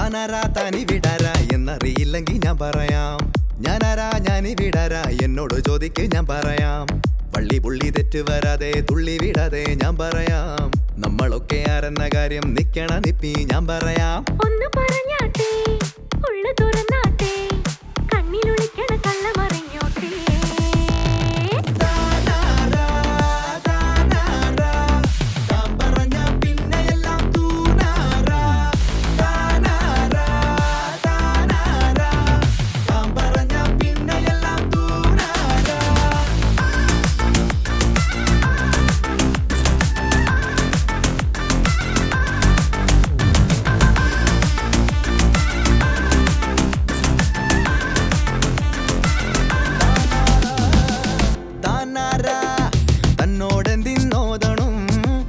താനാരാ താനി വിടാരാ എന്നറിയില്ലെങ്കിൽ ഞാൻ പറയാം. ഞാനാരാ ഞാനി വിടാരാ എന്നോട് ചോദിക്ക് ഞാൻ പറയാം. വള്ളി പുള്ളി തെറ്റ് വരാതെ തുള്ളി വിടാതെ ഞാൻ പറയാം. നമ്മളൊക്കെ ആരെന്ന കാര്യം നിക്കണ നിപ്പി ഞാൻ പറയാം. ഒന്ന് പറഞ്ഞാട്ടെ ഉള്ളു തുറന്നാട്ടെ കണ്ണിലൊളിക്കണ കള്ളമറിഞ്ഞോട്ടെ. തന്നോടെന്തിന്നോദണം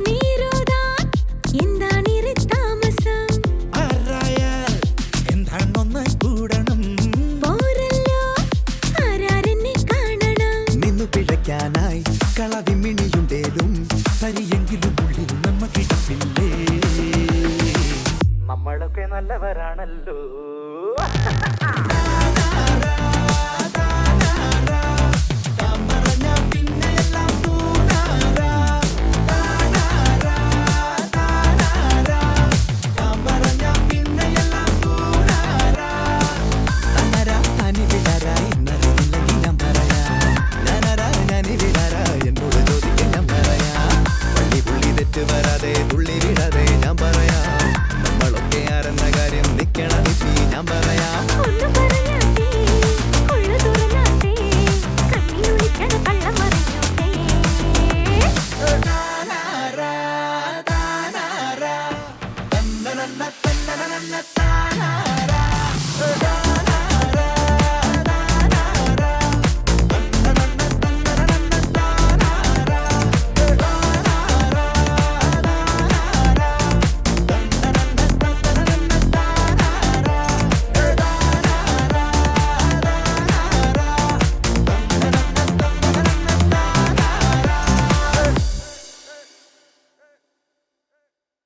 നീരോദാൻ എന്താണിറി താമസം? എന്താണൊന്ന് കൂടണം പോരല്ലോ ആരാരെന്നെ കാണണം. നിന്നു പിഴയ്ക്കാനായി കളവിമിണിയുണ്ടേലും സരിയെങ്കിലും ഉള്ളിൽ നമ്മ കിടപ്പില്ലേ. നമ്മളൊക്കെ നല്ലവരാണല്ലോ.